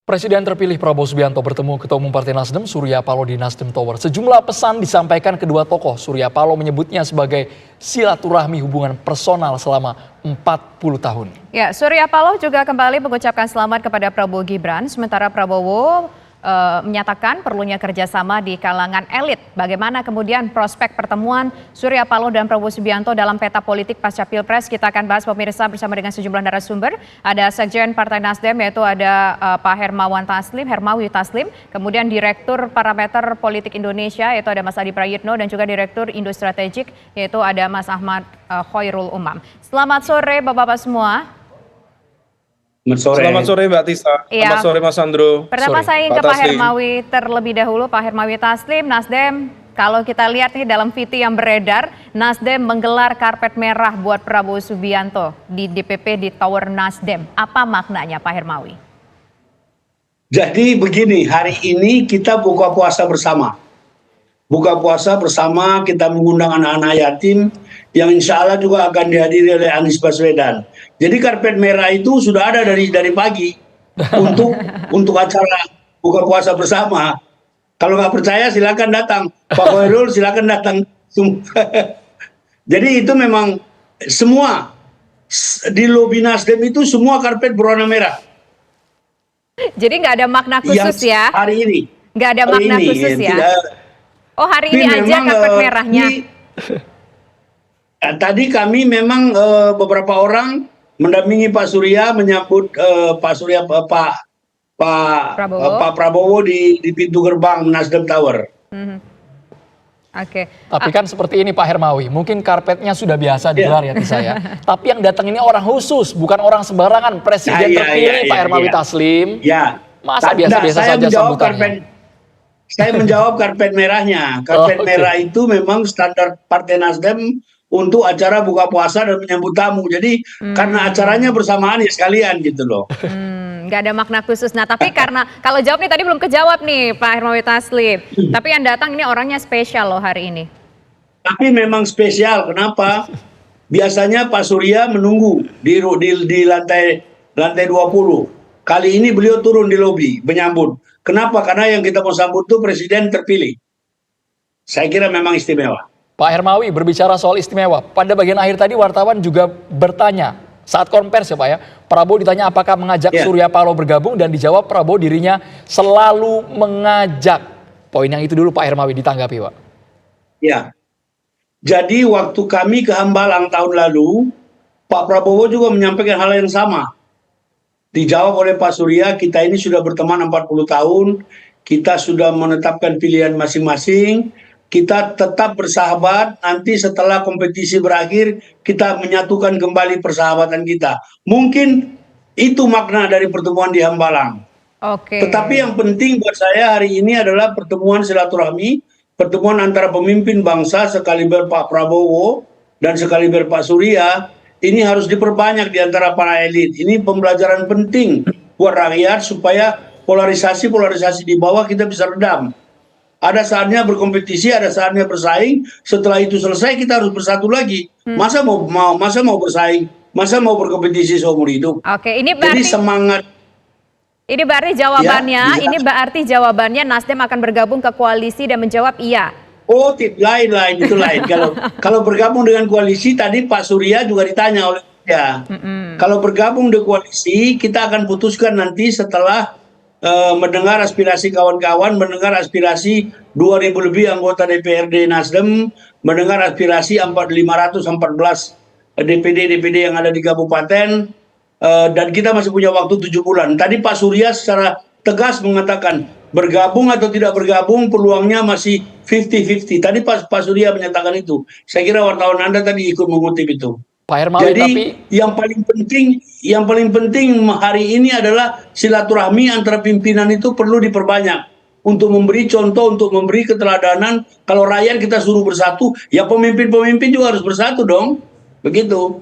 Presiden terpilih Prabowo Subianto bertemu Ketua Umum Partai Nasdem Surya Paloh di Nasdem Tower. Sejumlah pesan disampaikan kedua tokoh. Surya Paloh menyebutnya sebagai silaturahmi hubungan personal selama 40 tahun. Ya, Surya Paloh juga kembali mengucapkan selamat kepada Prabowo Gibran, sementara Prabowo menyatakan perlunya kerjasama di kalangan elit. Bagaimana kemudian prospek pertemuan Surya Paloh dan Prabowo Subianto dalam peta politik pasca Pilpres? Kita akan bahas pemirsa bersama dengan sejumlah narasumber. Ada Sekjen Partai Nasdem yaitu ada Pak Hermawi Taslim, kemudian Direktur Parameter Politik Indonesia yaitu ada Mas Adi Prayitno dan juga Direktur Indo Strategik yaitu ada Mas Ahmad Khairul Umam. Selamat sore Bapak-bapak semua. Selamat sore Mbak Tisa, selamat sore Mas Andro. Pertama saya ingin ke Pak Hermawi terlebih dahulu. Pak Hermawi Taslim, Nasdem, kalau kita lihat nih dalam VT yang beredar, Nasdem menggelar karpet merah buat Prabowo Subianto di DPP di Tower Nasdem. Apa maknanya Pak Hermawi? Jadi begini, hari ini kita buka puasa bersama. Buka puasa bersama, kita mengundang anak-anak yatim yang insya Allah juga akan dihadiri oleh Anies Baswedan. Jadi karpet merah itu sudah ada dari pagi untuk acara buka puasa bersama. Kalau nggak percaya silakan datang, Pak Khairul silakan datang. Jadi itu memang semua di lobi Nasdem itu semua karpet berwarna merah. Jadi nggak ada makna khusus ya? Hari ini. Nggak ada makna khusus ya? Oh hari ini aja karpet merahnya. Tadi kami memang beberapa orang mendampingi Pak Surya menyambut Pak Prabowo di pintu gerbang Nasdem Tower. Oke. Tapi kan seperti ini Pak Hermawi, mungkin karpetnya sudah biasa digelar ya Tisa ya. Tapi yang datang ini orang khusus, bukan orang sembarangan. Presiden terpilih Pak Hermawi Taslim. Ya. Masa biasa-biasa saja sambutannya? Saya menjawab karpet merahnya. Karpet merah itu memang standar Partai Nasdem untuk acara buka puasa dan menyambut tamu. Jadi karena acaranya bersamaan ya sekalian gitu loh. Nggak ada makna khusus. Nah tapi karena kalau jawab nih tadi belum kejawab nih Pak Hermawi Taslim. Tapi yang datang ini orangnya spesial loh hari ini. Tapi memang spesial. Kenapa? Biasanya Pak Surya menunggu di lantai 20. Kali ini beliau turun di lobi menyambut. Kenapa? Karena yang kita mau sambut itu presiden terpilih. Saya kira memang istimewa. Pak Hermawi berbicara soal istimewa. Pada bagian akhir tadi wartawan juga bertanya saat konversi ya Pak ya. Prabowo ditanya apakah mengajak Surya Paloh bergabung dan dijawab Prabowo dirinya selalu mengajak. Poin yang itu dulu Pak Hermawi ditanggapi Pak. Ya. Jadi waktu kami ke Hambalang tahun lalu, Pak Prabowo juga menyampaikan hal yang sama. Dijawab oleh Pak Surya, kita ini sudah berteman 40 tahun, kita sudah menetapkan pilihan masing-masing, kita tetap bersahabat, nanti setelah kompetisi berakhir, kita menyatukan kembali persahabatan kita. Mungkin itu makna dari pertemuan di Hambalang. Tetapi yang penting buat saya hari ini adalah pertemuan silaturahmi, pertemuan antara pemimpin bangsa sekaliber Pak Prabowo dan sekaliber Pak Surya. Ini harus diperbanyak di antara para elit. Ini pembelajaran penting buat rakyat supaya polarisasi di bawah kita bisa redam. Ada saatnya berkompetisi, ada saatnya bersaing. Setelah itu selesai kita harus bersatu lagi. Masa mau bersaing, masa mau berkompetisi seumur hidup. Oke, ini berarti, jadi semangat. Ini berarti jawabannya, ini berarti jawabannya Nasdem akan bergabung ke koalisi dan menjawab iya. Oh, lain itu lain. Kalau bergabung dengan koalisi tadi Pak Surya juga ditanya oleh dia. Kalau bergabung di koalisi kita akan putuskan nanti setelah mendengar aspirasi kawan-kawan, mendengar aspirasi 2.000 lebih anggota DPRD Nasdem, mendengar aspirasi 514 DPD yang ada di kabupaten, dan kita masih punya waktu 7 bulan. Tadi Pak Surya secara tegas mengatakan bergabung atau tidak bergabung peluangnya masih 50-50. Tadi Pak Surya menyatakan itu. Saya kira wartawan Anda tadi ikut mengutip itu. Pak Hermawi, jadi yang paling penting hari ini adalah silaturahmi antara pimpinan itu perlu diperbanyak untuk memberi contoh, untuk memberi keteladanan. Kalau rakyat kita suruh bersatu, ya pemimpin juga harus bersatu dong. Begitu.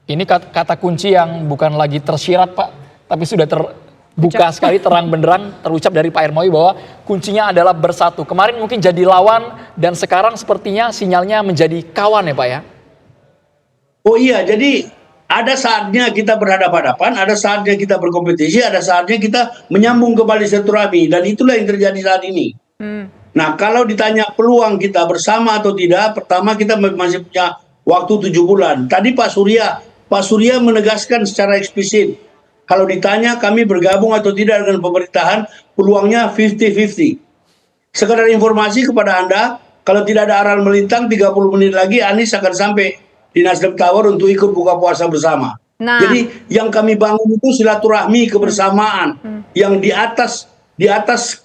Ini kata kunci yang bukan lagi tersirat Pak, tapi sudah terbuka sekali terang benderang terucap dari Pak Hermawi bahwa kuncinya adalah bersatu. Kemarin mungkin jadi lawan dan sekarang sepertinya sinyalnya menjadi kawan ya Pak ya? Oh iya, jadi ada saatnya kita berhadapan-hadapan, ada saatnya kita berkompetisi, ada saatnya kita menyambung kembali silaturahmi, dan itulah yang terjadi saat ini. Nah, kalau ditanya peluang kita bersama atau tidak, pertama kita masih punya waktu 7 bulan. Tadi Pak Surya menegaskan secara eksplisit, kalau ditanya kami bergabung atau tidak dengan pemerintahan, peluangnya 50-50. Sekedar informasi kepada Anda, kalau tidak ada aral melintang, 30 menit lagi Anies akan sampai di Nasdem Tower untuk ikut buka puasa bersama. Nah. Jadi yang kami bangun itu silaturahmi, kebersamaan, yang di atas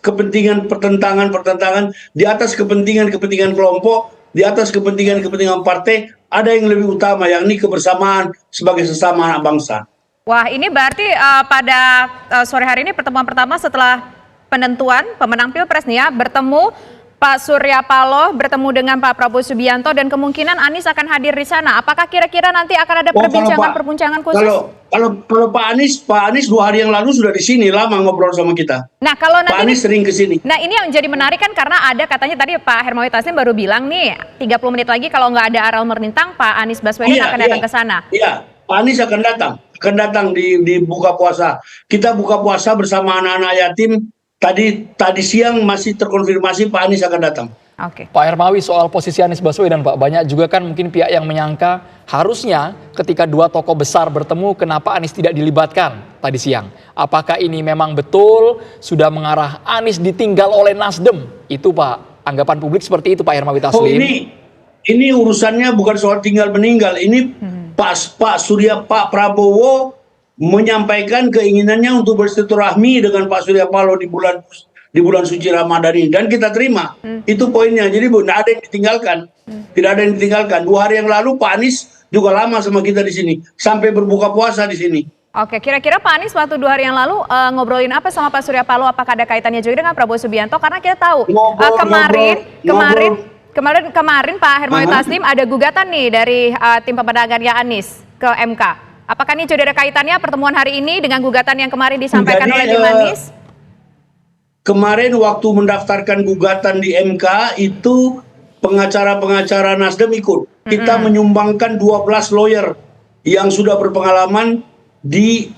kepentingan pertentangan, di atas kepentingan kelompok, di atas kepentingan partai, ada yang lebih utama, yakni kebersamaan sebagai sesama anak bangsa. Wah, ini berarti pada sore hari ini pertemuan pertama setelah penentuan pemenang Pilpres nih ya, bertemu Pak Surya Paloh bertemu dengan Pak Prabowo Subianto, dan kemungkinan Anies akan hadir di sana. Apakah kira-kira nanti akan ada perbincangan khusus? Kalau Pak Anies 2 hari yang lalu sudah di sini, lama ngobrol sama kita. Nah, kalau nanti Pak Anies sering ke sini. Nah, ini yang jadi menarik kan, karena ada katanya tadi Pak Hermawi Taslim baru bilang nih 30 menit lagi kalau nggak ada aral melintang, Pak Anies Baswedan akan datang ke sana. Iya, Pak Anies akan datang di buka puasa. Kita buka puasa bersama anak-anak yatim. Tadi siang masih terkonfirmasi Pak Anies akan datang. Oke. Pak Hermawi, soal posisi Anies Baswedan, Pak, banyak juga kan mungkin pihak yang menyangka harusnya ketika 2 tokoh besar bertemu, kenapa Anies tidak dilibatkan tadi siang? Apakah ini memang betul sudah mengarah Anies ditinggal oleh Nasdem? Itu Pak, anggapan publik seperti itu Pak Hermawi Taslim. Ini urusannya bukan soal tinggal meninggal. Ini Pak Prabowo menyampaikan keinginannya untuk bersilaturahmi dengan Pak Surya Paloh di bulan suci Ramadan ini, dan kita terima. Itu poinnya. Jadi tidak ada yang ditinggalkan. Tidak ada yang ditinggalkan. 2 hari yang lalu Pak Anies juga lama sama kita di sini, sampai berbuka puasa di sini. Oke, kira-kira Pak Anies waktu 2 hari yang lalu ngobrolin apa sama Pak Surya Paloh? Apakah ada kaitannya juga dengan Prabowo Subianto? Karena kita tahu kemarin Pak Hermawi Taslim ada gugatan nih dari tim pemenangannya Anies ke MK. Apakah ini sudah ada kaitannya pertemuan hari ini dengan gugatan yang kemarin disampaikan oleh tim Anies? Kemarin waktu mendaftarkan gugatan di MK itu pengacara-pengacara Nasdem ikut. Kita menyumbangkan 12 lawyer yang sudah berpengalaman di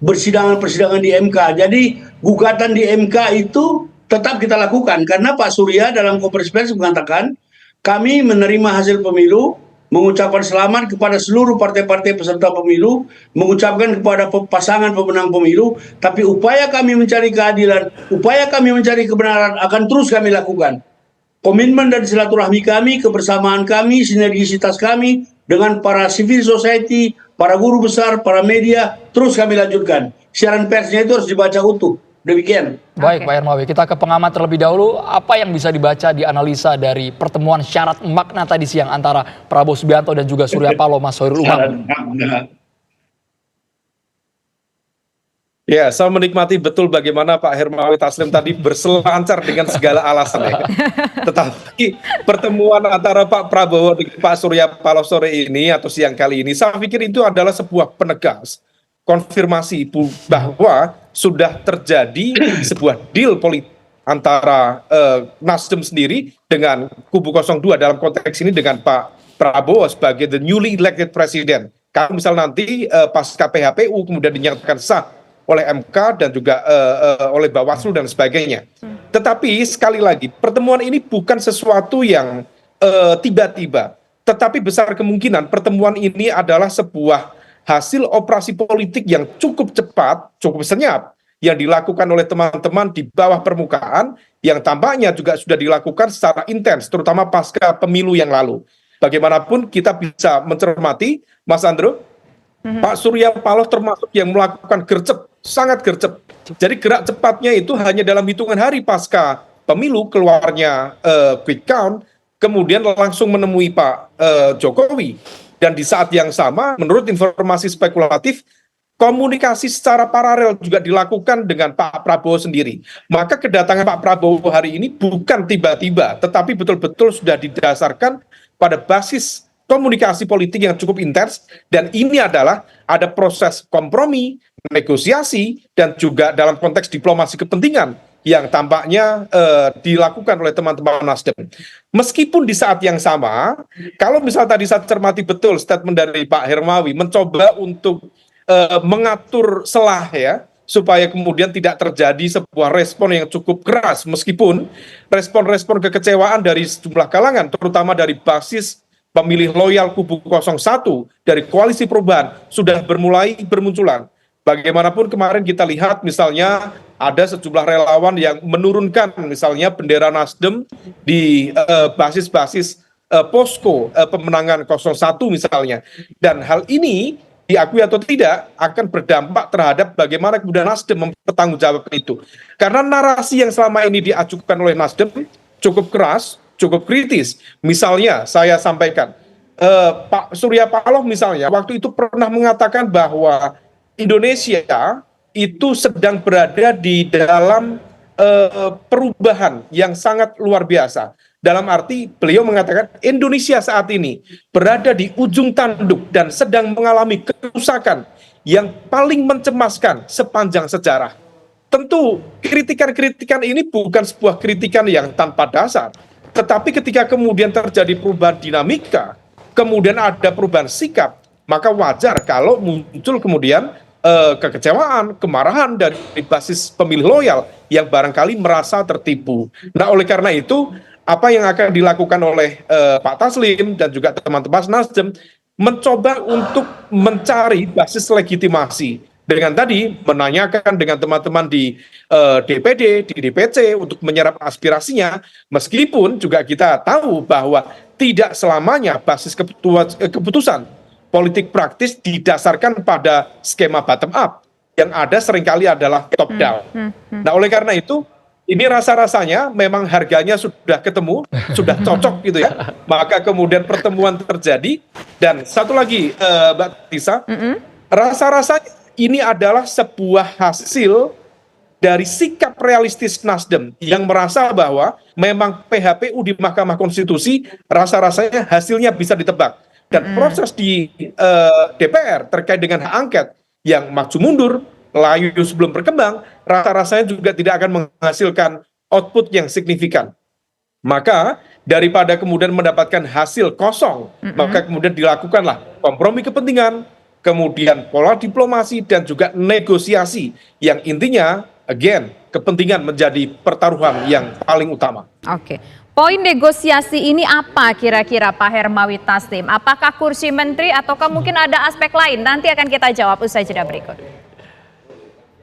persidangan di MK. Jadi gugatan di MK itu tetap kita lakukan, karena Pak Surya dalam konferensi pers mengatakan kami menerima hasil pemilu, mengucapkan selamat kepada seluruh partai-partai peserta pemilu, mengucapkan kepada pasangan pemenang pemilu, tapi upaya kami mencari keadilan, upaya kami mencari kebenaran akan terus kami lakukan. Komitmen dan silaturahmi kami, kebersamaan kami, sinergisitas kami dengan para civil society, para guru besar, para media, terus kami lanjutkan. Siaran persnya itu harus dibaca utuh. Demikian. Baik Pak Hermawi, kita ke pengamat terlebih dahulu. Apa yang bisa dibaca di analisa dari pertemuan syarat makna tadi siang antara Prabowo Subianto dan juga Surya Paloh, Mas Hoirul Umam? Ya, saya menikmati betul bagaimana Pak Hermawi Taslim tadi berselancar dengan segala alasan ya. Tetapi pertemuan antara Pak Prabowo dengan Pak Surya Paloh sore ini atau siang kali ini, saya pikir itu adalah sebuah penegas konfirmasi bahwa sudah terjadi sebuah deal politik antara Nasdem sendiri dengan kubu 02 dalam konteks ini dengan Pak Prabowo sebagai the newly elected president. Kalau misal nanti pasca PHPU kemudian dinyatakan sah oleh MK dan juga oleh Bawaslu dan sebagainya. Tetapi sekali lagi pertemuan ini bukan sesuatu yang tiba-tiba, tetapi besar kemungkinan pertemuan ini adalah sebuah hasil operasi politik yang cukup cepat, cukup senyap, yang dilakukan oleh teman-teman di bawah permukaan, yang tampaknya juga sudah dilakukan secara intens, terutama pasca pemilu yang lalu. Bagaimanapun kita bisa mencermati, Mas Andro, Pak Surya Paloh termasuk yang melakukan gercep, sangat gercep. Jadi gerak cepatnya itu hanya dalam hitungan hari pasca pemilu keluarnya quick count, kemudian langsung menemui Pak Jokowi. Dan di saat yang sama, menurut informasi spekulatif, komunikasi secara paralel juga dilakukan dengan Pak Prabowo sendiri. Maka kedatangan Pak Prabowo hari ini bukan tiba-tiba, tetapi betul-betul sudah didasarkan pada basis komunikasi politik yang cukup intens, dan ini adalah ada proses kompromi, negosiasi, dan juga dalam konteks diplomasi kepentingan yang tampaknya dilakukan oleh teman-teman Nasdem. Meskipun di saat yang sama, kalau misal tadi saya cermati betul statement dari Pak Hermawi mencoba untuk mengatur celah ya, supaya kemudian tidak terjadi sebuah respon yang cukup keras, meskipun respon-respon kekecewaan dari sejumlah kalangan, terutama dari basis pemilih loyal kubu 01 dari Koalisi Perubahan sudah mulai bermunculan. Bagaimanapun kemarin kita lihat misalnya ada sejumlah relawan yang menurunkan misalnya bendera Nasdem di basis-basis posko pemenangan 01 misalnya. Dan hal ini diakui atau tidak akan berdampak terhadap bagaimana kemudian Nasdem mempertanggungjawabkan itu. Karena narasi yang selama ini diajukan oleh Nasdem cukup keras, cukup kritis. Misalnya saya sampaikan, Pak Surya Paloh misalnya waktu itu pernah mengatakan bahwa Indonesia itu sedang berada di dalam perubahan yang sangat luar biasa. Dalam arti beliau mengatakan Indonesia saat ini berada di ujung tanduk dan sedang mengalami kerusakan yang paling mencemaskan sepanjang sejarah. Tentu kritikan-kritikan ini bukan sebuah kritikan yang tanpa dasar. Tetapi ketika kemudian terjadi perubahan dinamika, kemudian ada perubahan sikap, maka wajar kalau muncul kemudian kekecewaan, kemarahan dari basis pemilih loyal yang barangkali merasa tertipu. Nah, oleh karena itu, apa yang akan dilakukan oleh Pak Taslim dan juga teman-teman Nasdem mencoba untuk mencari basis legitimasi dengan tadi menanyakan dengan teman-teman di DPD, di DPC untuk menyerap aspirasinya, meskipun juga kita tahu bahwa tidak selamanya basis keputusan politik praktis didasarkan pada skema bottom up, yang ada seringkali adalah top down. Nah, oleh karena itu, ini rasa-rasanya memang harganya sudah ketemu, sudah cocok gitu ya. Maka kemudian pertemuan terjadi, dan satu lagi Mbak Tisa, rasa-rasanya ini adalah sebuah hasil dari sikap realistis Nasdem yang merasa bahwa memang PHPU di Mahkamah Konstitusi rasa-rasanya hasilnya bisa ditebak. Dan proses di DPR terkait dengan hak angket yang maju mundur, layu sebelum berkembang, rasa-rasanya juga tidak akan menghasilkan output yang signifikan. Maka daripada kemudian mendapatkan hasil kosong, maka kemudian dilakukanlah kompromi kepentingan, kemudian pola diplomasi dan juga negosiasi yang intinya, again, kepentingan menjadi pertaruhan yang paling utama. Oke. Poin negosiasi ini apa kira-kira Pak Hermawi Taslim? Apakah kursi menteri ataukah mungkin ada aspek lain? Nanti akan kita jawab usai jeda berikut.